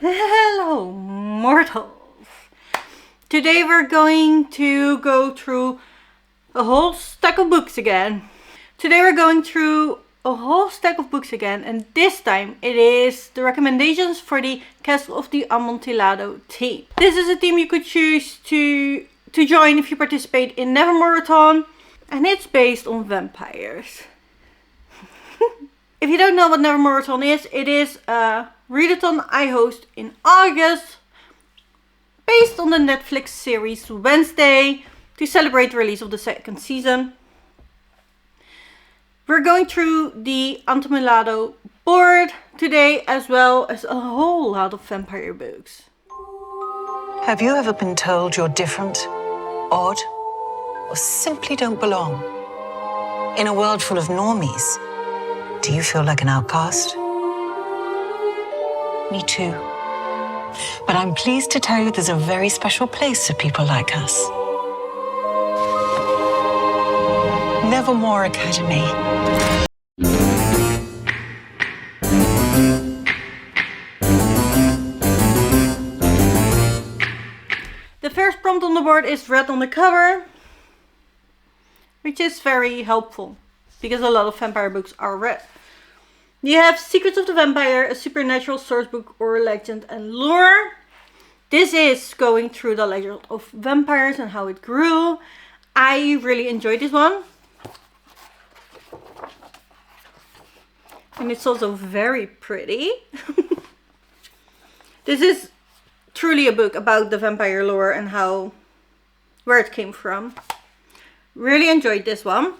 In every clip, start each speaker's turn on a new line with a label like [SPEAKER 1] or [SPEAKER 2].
[SPEAKER 1] Hello, mortals! Today we're going to go through a whole stack of books again. And this time it is the recommendations for the Castle of the Amontillado Team. This is a team you could choose to join if you participate in Nevermoreathon, and it's based on vampires. If you don't know what Nevermoreathon is, it is a readathon I host in August, based on the Netflix series Wednesday, to celebrate the release of the second season. We're going through the Amontillado board today, as well as a whole lot of vampire books.
[SPEAKER 2] Have you ever been told you're different, odd, or simply don't belong? In a world full of normies, do you feel like an outcast? Me too. But I'm pleased to tell you there's a very special place for people like us. Nevermore Academy.
[SPEAKER 1] The first prompt on the board is red on the cover, which is very helpful because a lot of vampire books are red. You have Secrets of the Vampire, a supernatural source book or legend and lore. This is going through the legend of vampires and how it grew. I really enjoyed this one. And it's also very pretty. This is truly a book about the vampire lore and where it came from. Really enjoyed this one.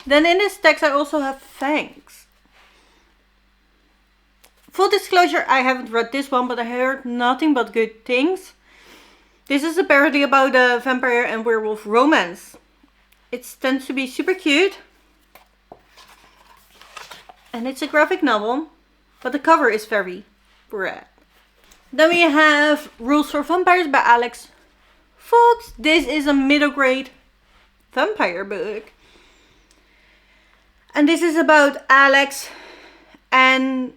[SPEAKER 1] Then in this text I also have Thanks. Full disclosure, I haven't read this one, but I heard nothing but good things. This is a parody about a vampire and werewolf romance. It tends to be super cute. And it's a graphic novel, but the cover is very red. Then we have Rules for Vampires by Alex Fox. This is a middle grade vampire book. And this is about Alex, and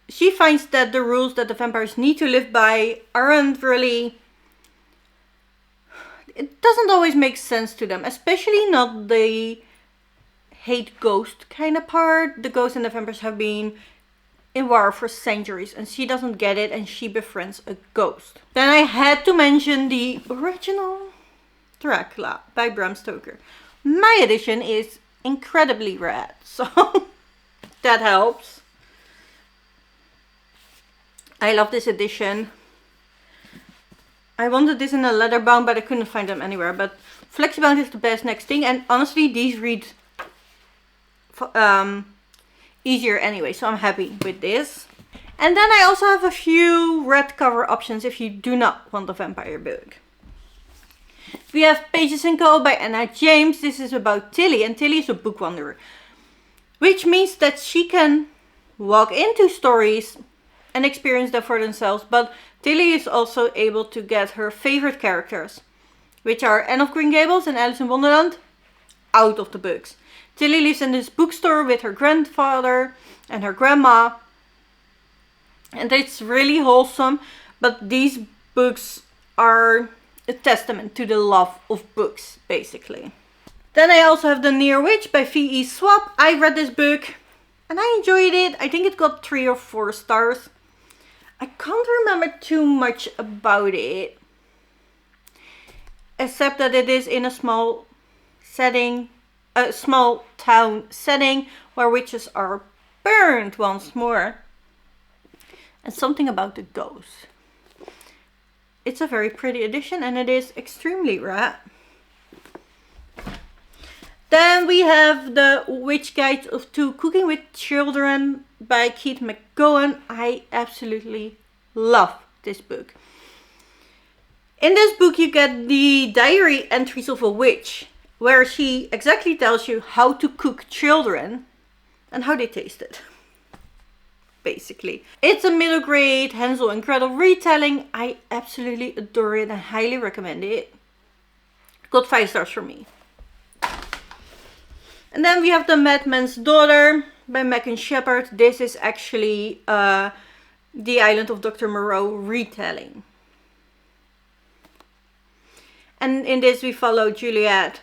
[SPEAKER 1] she finds that the rules that the vampires need to live by aren't really... It doesn't always make sense to them, especially not the hate ghost kind of part. The ghosts and the vampires have been in war for centuries, and she doesn't get it, and she befriends a ghost. Then I had to mention the original Dracula by Bram Stoker. My edition is incredibly red, so that helps. I love this edition. I wanted this in a leather bound, but I couldn't find them anywhere. But flexibound is the best next thing, and honestly these read easier anyway, so I'm happy with this. And then I also have a few red cover options if you do not want a vampire book. We have Pages & Co. by Anna James. This is about Tilly, and Tilly is a book wanderer, which means that she can walk into stories and experience them for themselves, but Tilly is also able to get her favorite characters, which are Anne of Green Gables and Alice in Wonderland, out of the books. Tilly lives in this bookstore with her grandfather and her grandma, and it's really wholesome, but these books are a testament to the love of books, basically. Then I also have The Near Witch by V.E. Swap. I read this book and I enjoyed it. I think it got 3 or 4 stars. I can't remember too much about it, except that it is in a small town setting where witches are burned once more, and something about the ghosts. It's a very pretty edition, and it is extremely rare. Then we have The Witch Guide to Cooking with Children by Keith McGowan. I absolutely love this book. In this book you get the diary entries of a witch, where she exactly tells you how to cook children and how they tasted. Basically. It's a middle grade Hansel and Gretel retelling. I absolutely adore it and highly recommend it. Got 5 stars from me. And then we have The Madman's Daughter by Megan Shepherd. This is actually The Island of Dr. Moreau retelling. And in this we follow Juliet,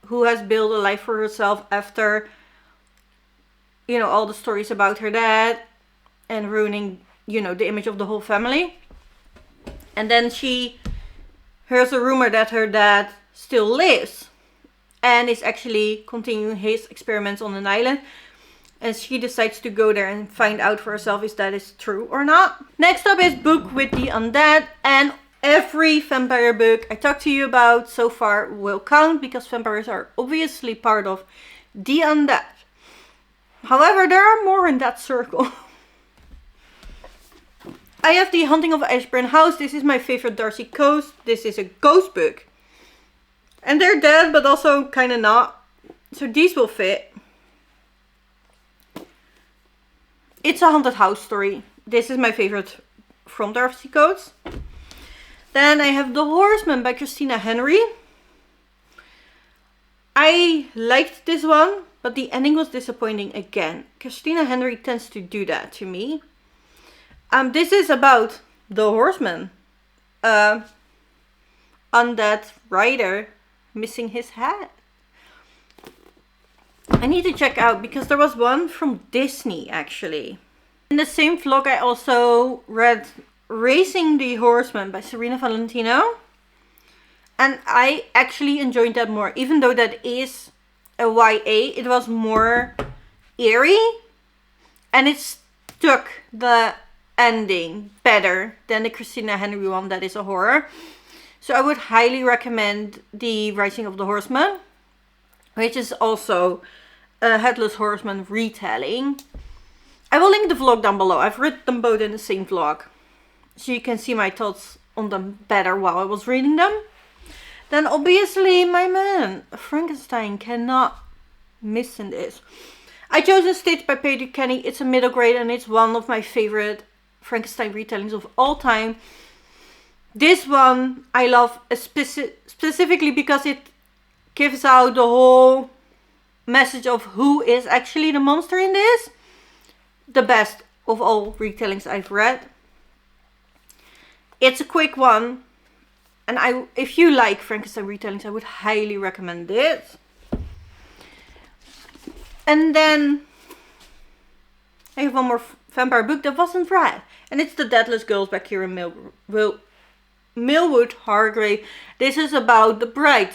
[SPEAKER 1] who has built a life for herself after, you know, all the stories about her dad and ruining, you know, the image of the whole family. And then she hears a rumor that her dad still lives and is actually continuing his experiments on an island. And she decides to go there and find out for herself if that is true or not. Next up is Book with the Undead. And every vampire book I talked to you about so far will count, because vampires are obviously part of the undead. However, there are more in that circle. I have The Haunting of Ashburn House. This is my favorite Darcy Coast. This is a ghost book. And they're dead, but also kind of not. So these will fit. It's a haunted house story. This is my favorite from Darcy Coast. Then I have The Horseman by Christina Henry. I liked this one, but the ending was disappointing again. Christina Henry tends to do that to me. This is about the horseman. Undead rider missing his head. I need to check out, because there was one from Disney actually. In the same vlog I also read Racing the Horseman by Serena Valentino. And I actually enjoyed that more. Even though that is a YA, it was more eerie. And it stuck the ending better than the Christina Henry one that is a horror. So I would highly recommend The Rising of the Horseman, which is also a Headless Horseman retelling. I will link the vlog down below. I've read them both in the same vlog, so you can see my thoughts on them better while I was reading them. Then obviously my man Frankenstein cannot miss in this. I chose A Stitch by Padraig. It's a middle grade and it's one of my favorite Frankenstein retellings of all time. This one I love specifically because it gives out the whole message of who is actually the monster in this. The best of all retellings I've read. It's a quick one, and if you like Frankenstein retellings, I would highly recommend it. And then I have one more vampire book that wasn't read, and it's The Deadless Girls by Kieran Millwood Hargrave. This is about the bride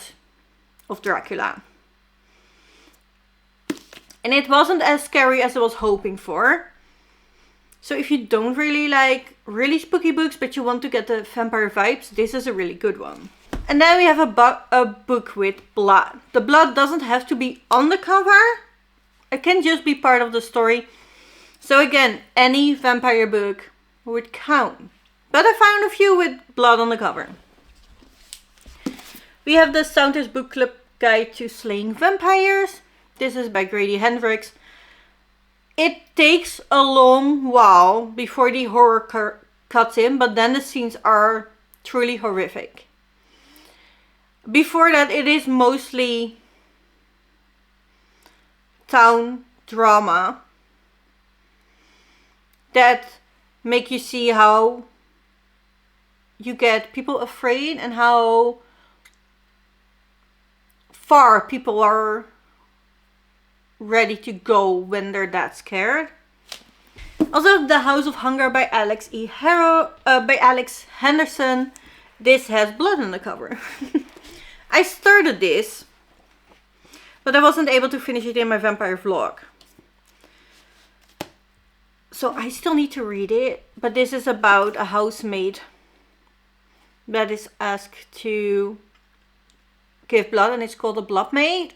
[SPEAKER 1] of Dracula. And it wasn't as scary as I was hoping for. So if you don't really like really spooky books, but you want to get the vampire vibes, this is a really good one. And then we have a book with blood. The blood doesn't have to be on the cover. It can just be part of the story. So again, any vampire book would count. But I found a few with blood on the cover. We have the Sounders Book Club Guide to Slaying Vampires. This is by Grady Hendrix. It takes a long while before the horror cuts in, but then the scenes are truly horrific. Before that, it is mostly town drama that make you see how you get people afraid and how far people are ready to go when they're that scared. Also, The House of Hunger by Alex Henderson. This has blood on the cover. I started this, but I wasn't able to finish it in my vampire vlog. So I still need to read it, but this is about a housemaid that is asked to give blood, and it's called a blood maid.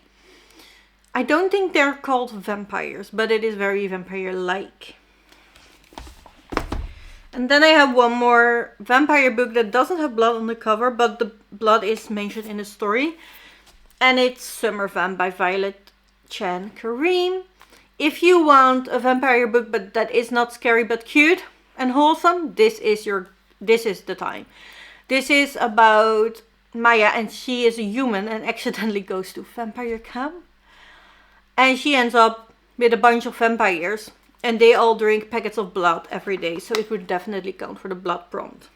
[SPEAKER 1] I don't think they're called vampires, but it is very vampire-like. And then I have one more vampire book that doesn't have blood on the cover, but the blood is mentioned in the story. And it's Summer Vamp by Violet Chan Kareem. If you want a vampire book but that is not scary but cute and wholesome, this is the time. This is about Maya, and she is a human and accidentally goes to vampire camp. And she ends up with a bunch of vampires. And they all drink packets of blood every day, so it would definitely count for the blood prompt.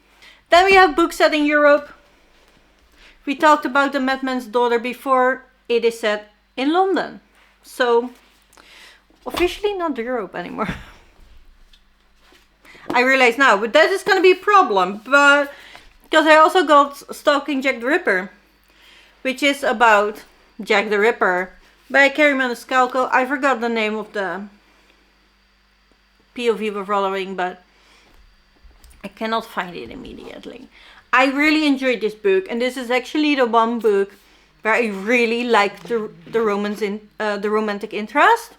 [SPEAKER 1] Then we have books set in Europe. We talked about The Madman's Daughter before. It is set in London. So, officially not Europe anymore. I realize now, but that is going to be a problem. But because I also got Stalking Jack the Ripper, which is about Jack the Ripper by Carrie Maniscalco. I forgot the name of the POV we're following, but I cannot find it immediately. I really enjoyed this book, and this is actually the one book where I really liked the romantic interest.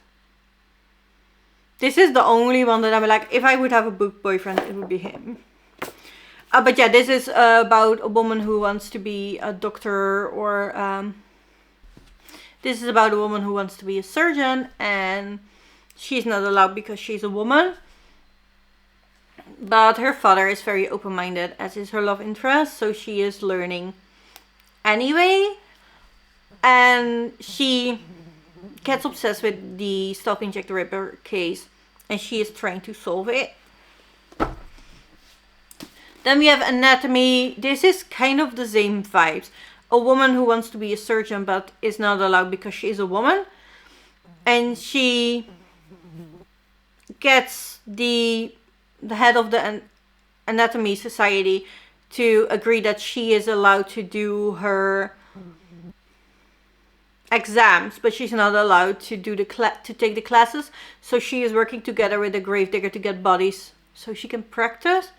[SPEAKER 1] This is the only one that I'm like, if I would have a book boyfriend, it would be him. But yeah, this is about a woman who wants to be a doctor, or this is about a woman who wants to be a surgeon, and she's not allowed because she's a woman. But her father is very open-minded, as is her love interest, so she is learning anyway. And she gets obsessed with the Stalking Jack the Ripper case, and she is trying to solve it. Then we have Anatomy. This is kind of the same vibes. A woman who wants to be a surgeon but is not allowed because she is a woman. And she gets the head of the Anatomy Society to agree that she is allowed to do her exams, but she's not allowed to do to take the classes. So she is working together with a gravedigger to get bodies so she can practice.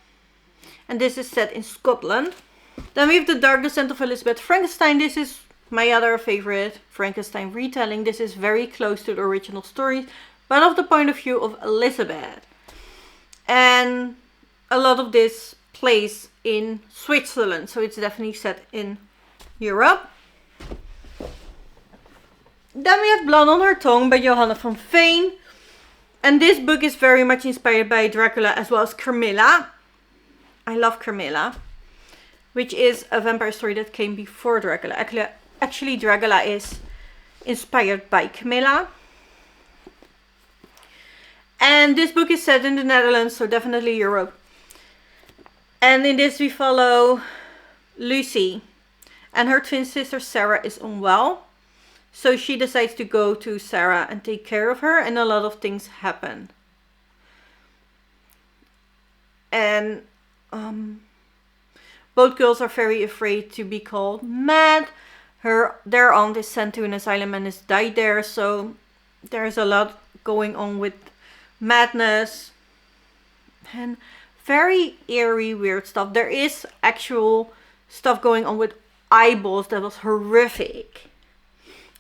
[SPEAKER 1] And this is set in Scotland. Then we have The Dark Descent of Elizabeth Frankenstein. This is my other favorite Frankenstein retelling. This is very close to the original story, but of the point of view of Elizabeth. And a lot of this plays in Switzerland, so it's definitely set in Europe. Then we have Blood on Her Tongue by Johanna from Veen. And this book is very much inspired by Dracula as well as Carmilla. I love Carmilla, which is a vampire story that came before Dracula. Actually, Dracula is inspired by Camilla. And this book is set in the Netherlands, so definitely Europe. And in this we follow Lucy, and her twin sister Sarah is unwell. So she decides to go to Sarah and take care of her, and a lot of things happen. And both girls are very afraid to be called mad. Their aunt is sent to an asylum and has died there, so there's a lot going on with madness and very eerie, weird stuff. There is actual stuff going on with eyeballs that was horrific.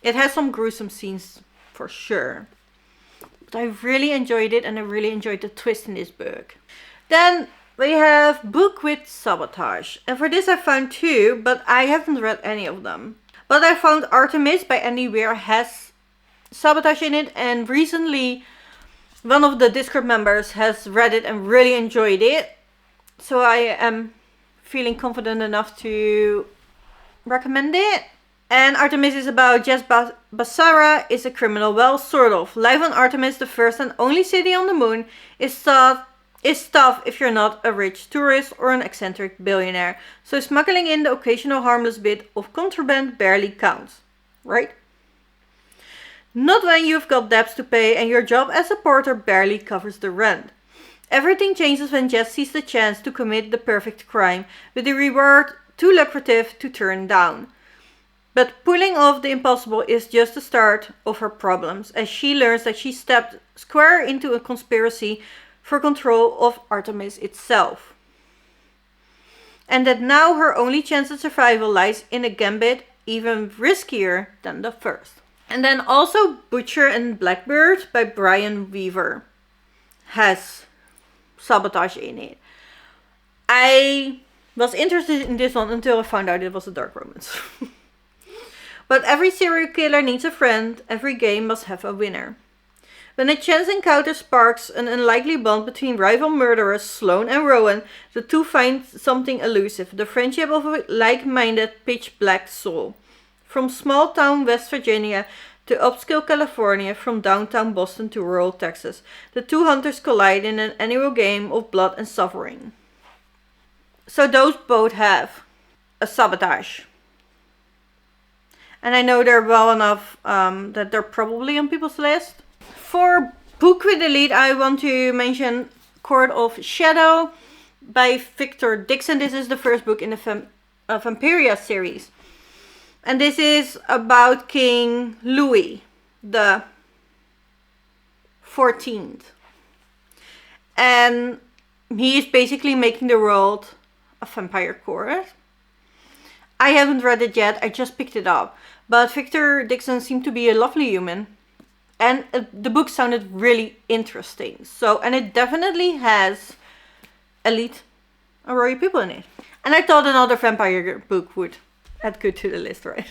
[SPEAKER 1] It has some gruesome scenes for sure. But I really enjoyed it, and I really enjoyed the twist in this book. Then we have Book with Sabotage. And for this I found two, but I haven't read any of them. But I found Artemis by Andy Weir has Sabotage in it, and recently one of the Discord members has read it and really enjoyed it. So I am feeling confident enough to recommend it. And Artemis is about Jess Basara is a criminal. Well, sort of. Life on Artemis, the first and only city on the moon, is tough if you're not a rich tourist or an eccentric billionaire. So smuggling in the occasional harmless bit of contraband barely counts. Right? Not when you've got debts to pay and your job as a porter barely covers the rent. Everything changes when Jess sees the chance to commit the perfect crime, with the reward too lucrative to turn down. But pulling off the impossible is just the start of her problems, as she learns that she stepped square into a conspiracy for control of Artemis itself. And that now her only chance of survival lies in a gambit even riskier than the first. And then also Butcher and Blackbird by Brian Weaver has Sabotage in it. I was interested in this one until I found out it was a dark romance. But every serial killer needs a friend, every game must have a winner. When a chance encounter sparks an unlikely bond between rival murderers Sloane and Rowan, the two find something elusive, the friendship of a like-minded pitch-black soul. From small-town West Virginia to upscale California, from downtown Boston to rural Texas. The two hunters collide in an annual game of blood and suffering. So those both have a Sabotage. And I know they're well enough that they're probably on people's list. For book with elite, I want to mention Court of Shadow by Victor Dixon. This is the first book in the Vampiria series. And this is about King Louis the 14th. And he is basically making the world a vampire court. I haven't read it yet, I just picked it up. But Victor Dixon seemed to be a lovely human. And the book sounded really interesting. So, and it definitely has elite and royal people in it. And I thought another vampire book would add good to the list, right?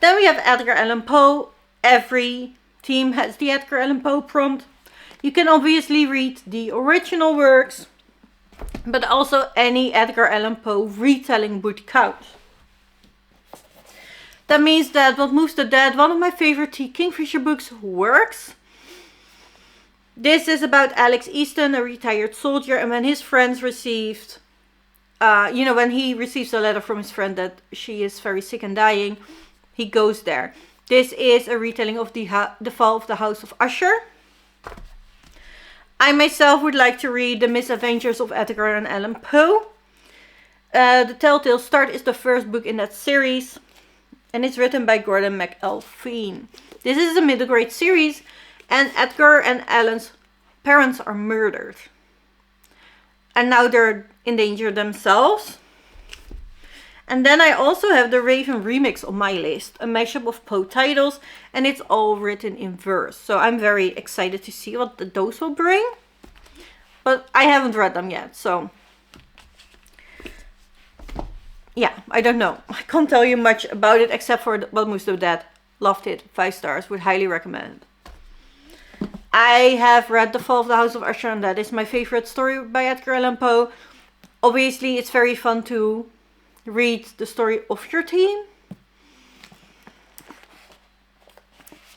[SPEAKER 1] Then we have Edgar Allan Poe. Every team has the Edgar Allan Poe prompt. You can obviously read the original works, but also any Edgar Allan Poe retelling would count. That means that What Moves the Dead, one of my favorite T. Kingfisher books, works. This is about Alex Easton, a retired soldier, and when his friends received, when he receives a letter from his friend that she is very sick and dying, he goes there. This is a retelling of the fall of the House of Usher. I myself would like to read The Misadventures of Edgar and Allan Poe. The Telltale Start is the first book in that series. And it's written by Gordon McElveen. This is a middle grade series. And Edgar and Alan's parents are murdered. And now they're in danger themselves. And then I also have the Raven remix on my list. A mashup of Poe titles. And it's all written in verse. So I'm very excited to see what those will bring. But I haven't read them yet. So yeah, I don't know. I can't tell you much about it except for What Moves the Dead. Loved it. 5 stars. Would highly recommend. I have read The Fall of the House of Usher, and that is my favorite story by Edgar Allan Poe. Obviously, it's very fun to read the story of your team.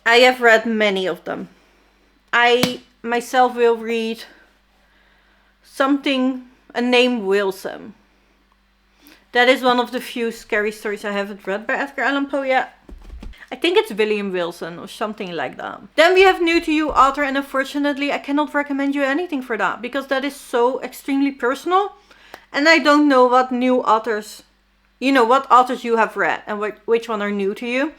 [SPEAKER 1] I have read many of them. I myself will read a name Wilson. That is one of the few scary stories I haven't read by Edgar Allan Poe yet. I think it's William Wilson or something like that. Then we have New to You author, and unfortunately I cannot recommend you anything for that because that is so extremely personal. And I don't know what new authors, what authors you have read and which one are new to you.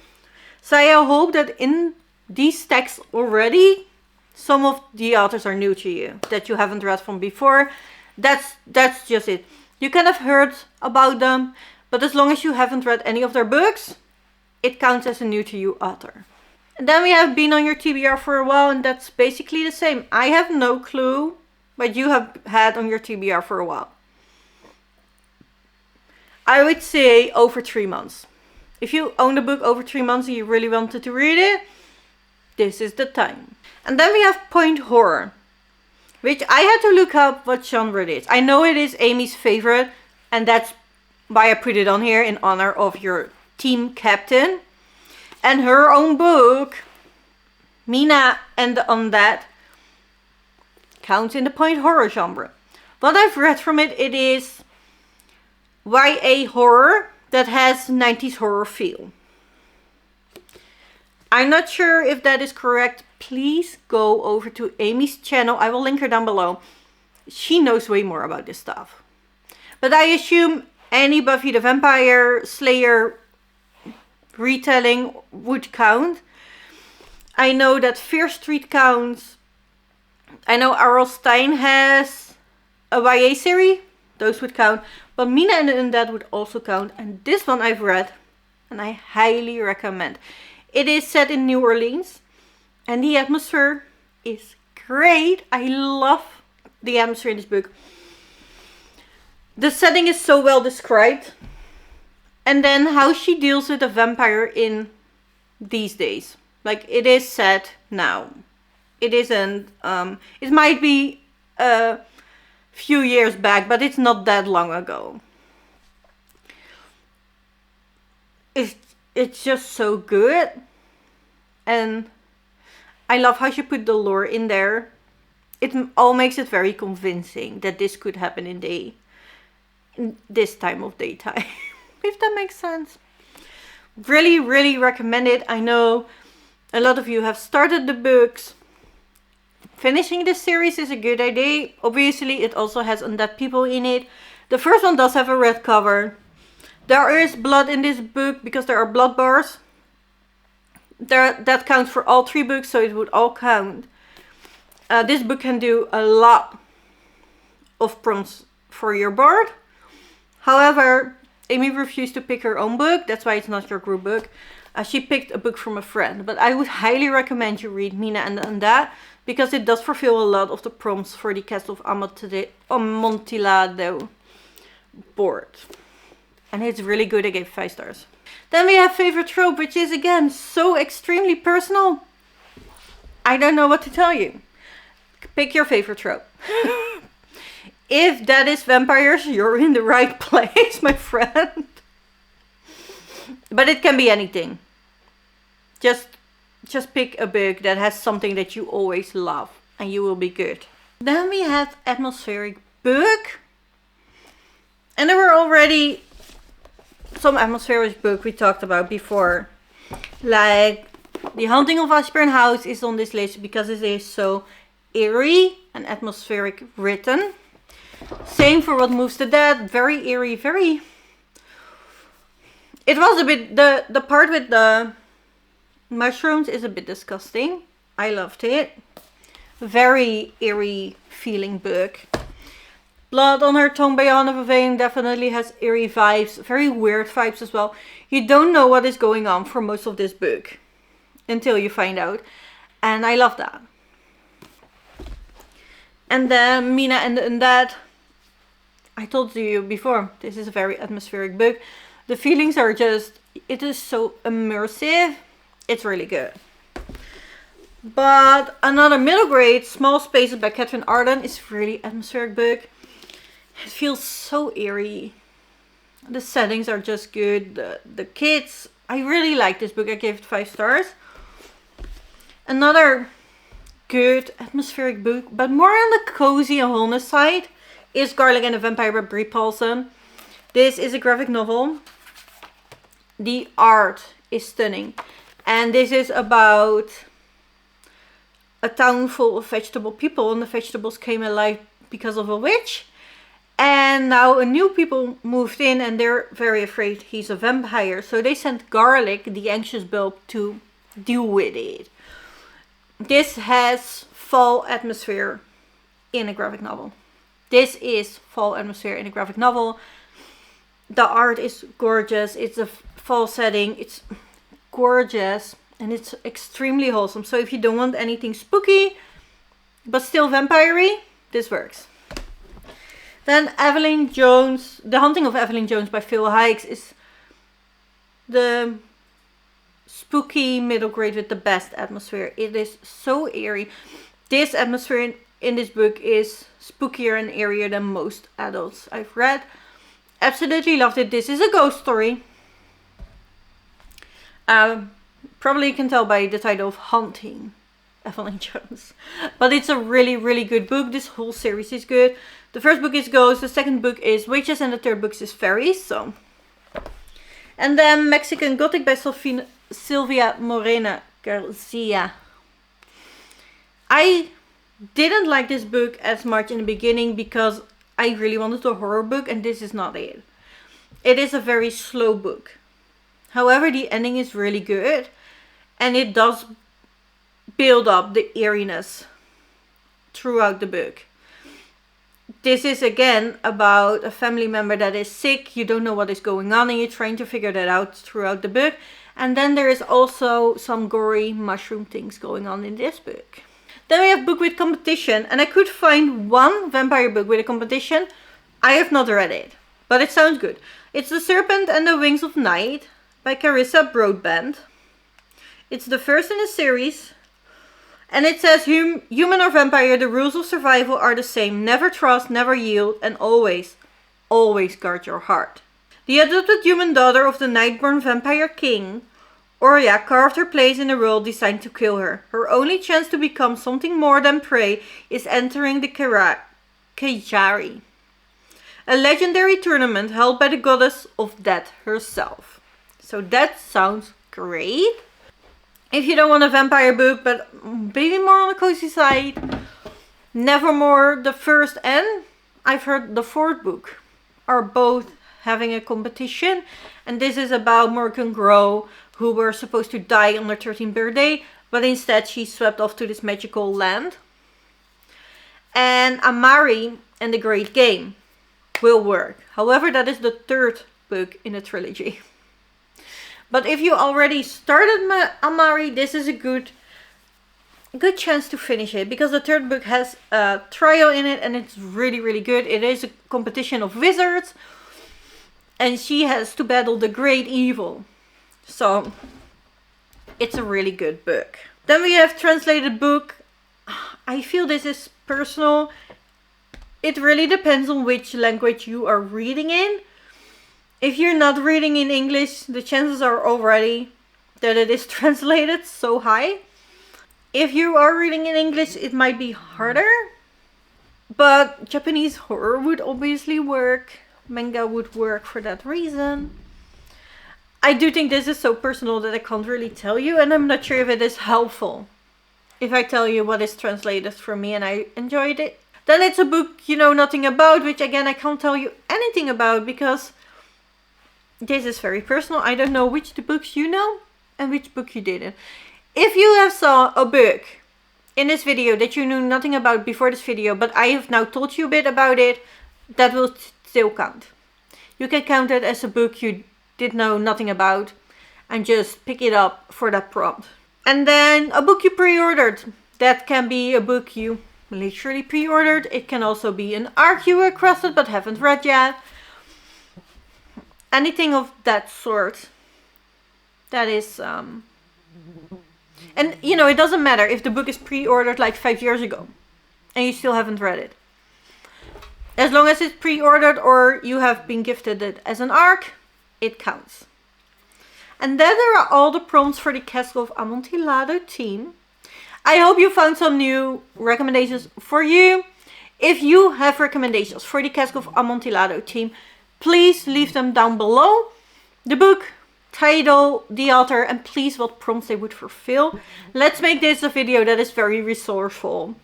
[SPEAKER 1] So I hope that in these texts already, some of the authors are new to you that you haven't read from before. That's just it. You kind of heard about them, but as long as you haven't read any of their books, it counts as a new to you author. And then we have been on your TBR for a while, and that's basically the same. I have no clue what you have had on your TBR for a while. I would say over 3 months. If you own a book over 3 months and you really wanted to read it, this is the time. And then we have Point Horror, which I had to look up what genre it is. I know it is Amy's favorite, and that's why I put it on here in honor of your team captain. And her own book, Mina and the Undead, counts in the point horror genre. What I've read from it, it is YA horror that has 90s horror feel. I'm not sure if that is correct. Please go over to Amy's channel. I will link her down below. She knows way more about this stuff. But I assume any Buffy the Vampire Slayer retelling would count. I know that Fear Street counts. I know R.L. Stine has a YA series. Those would count. But Mina and the Undead would also count. And this one I've read and I highly recommend. It is set in New Orleans. And the atmosphere is great. I love the atmosphere in this book. The setting is so well described. And then how she deals with a vampire in these days. Like, it is set now. It isn't, it might be a few years back, but it's not that long ago. It's just so good. And I love how she put the lore in there. It all makes it very convincing that this could happen in this time of daytime. If that makes sense. Really, really recommend it. I know a lot of you have started the books. Finishing this series is a good idea. Obviously, it also has undead people in it. The first one does have a red cover. There is blood in this book because there are blood bars. That counts for all 3 books, so it would all count. This book can do a lot of prompts for your board. However, Amy refused to pick her own book. That's why it's not your group book. She picked a book from a friend. But I would highly recommend you read Mina and the Undead, because it does fulfill a lot of the prompts for the Castle of Amontillado board. And it's really good. I gave 5 stars. Then we have favorite trope, which is again so extremely personal. I don't know what to tell you. Pick your favorite trope. If that is vampires, you're in the right place, my friend. But it can be anything. Just pick a book that has something that you always love and you will be good. Then we have atmospheric book. And there were already some atmospheric book we talked about before. Like The Haunting of Ashburn House is on this list because it is so eerie and atmospheric written. Same for What Moves the Dead. Very eerie, very... It was a bit... The part with the mushrooms is a bit disgusting. I loved it. Very eerie feeling book. Blood on Her Tongue by Johanna Veen definitely has eerie vibes. Very weird vibes as well. You don't know what is going on for most of this book until you find out. And I love that. And then Mina and the Undead. I told you before, this is a very atmospheric book. The feelings are just, it is so immersive. It's really good. But another middle grade, Small Spaces by Catherine Arden, is really atmospheric book. It feels so eerie. The settings are just good. The kids, I really like this book. I gave it 5 stars. Another good atmospheric book, but more on the cozy and wholeness side, is Garlic and the Vampire by Brie Paulson. This is a graphic novel. The art is stunning. And this is about a town full of vegetable people, and the vegetables came alive because of a witch. And now a new people moved in and they're very afraid he's a vampire. So they sent Garlic, the anxious bulb, to deal with it. This has fall atmosphere in a graphic novel. This is fall atmosphere in a graphic novel. The art is gorgeous. It's a fall setting. It's gorgeous. And it's extremely wholesome. So if you don't want anything spooky, but still vampire-y, this works. Then Evelyn Jones, The Haunting of Evelyn Jones by Phil Hikes is the spooky middle grade with the best atmosphere. It is so eerie. This atmosphere in this book is spookier and eerier than most adults I've read. Absolutely loved it. This is a ghost story. Probably you can tell by the title of Haunting Evelyn Jones. But it's a really, really good book. This whole series is good. The first book is Ghosts, the second book is Witches, and the third book is Fairies. So, and then Mexican Gothic by Silvia Morena Garcia. I didn't like this book as much in the beginning because I really wanted a horror book, and this is not it. It is a very slow book. However, the ending is really good, and it does build up the eeriness throughout the book. This is again about a family member that is sick. You don't know what is going on and you're trying to figure that out throughout the book. And then there is also some gory mushroom things going on in this book. Then we have book with competition, and I could find one vampire book with a competition. I have not read it, but it sounds good. It's The Serpent and the Wings of Night by Carissa Broadbent. It's the first in the series. And it says, human or vampire, the rules of survival are the same. Never trust, never yield, and always, always guard your heart. The adopted human daughter of the Nightborn vampire king Oria carved her place in the world designed to kill her. Her only chance to become something more than prey is entering the Kejari, a legendary tournament held by the goddess of death herself. So that sounds great. If you don't want a vampire book, but maybe more on the cozy side, Nevermore, the first and I've heard the fourth book are both having a competition. And this is about Morgan Grow, who were supposed to die on their 13th birthday, but instead she swept off to this magical land. And Amari and the Great Game will work. However, that is the third book in the trilogy. But if you already started Amari, this is a good chance to finish it, because the third book has a trial in it and it's really, really good. It is a competition of wizards and she has to battle the great evil. So it's a really good book. Then we have translated book. I feel this is personal. It really depends on which language you are reading in. If you're not reading in English, the chances are already that it is translated so high. If you are reading in English, it might be harder. But Japanese horror would obviously work. Manga would work for that reason. I do think this is so personal that I can't really tell you, and I'm not sure if it is helpful if I tell you what is translated for me and I enjoyed it. Then it's a book you know nothing about, which again I can't tell you anything about because this is very personal. I don't know which the books you know and which book you didn't. If you have saw a book in this video that you knew nothing about before this video, but I have now told you a bit about it, that will still count. You can count it as a book you did know nothing about and just pick it up for that prompt. And then a book you pre-ordered. That can be a book you literally pre-ordered. It can also be an arc you requested but haven't read yet. Anything of that sort. That is and you know, it doesn't matter if the book is pre-ordered like 5 years ago and you still haven't read it. As long as it's pre-ordered or you have been gifted it as an arc, it counts. And then there are all the prompts for the Castle of Amontillado Team. I hope you found some new recommendations for you. If you have recommendations for the Cask of Amontillado Team, please leave them down below. The book, title, the author, and please what prompts they would fulfill. Let's make this a video that is very resourceful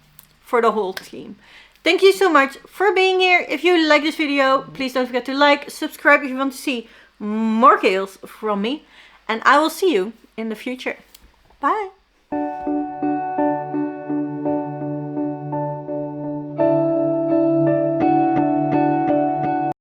[SPEAKER 1] for the whole team. Thank you so much for being here. If you like this video, please don't forget to like, subscribe if you want to see more tales from me. And I will see you in the future. Bye.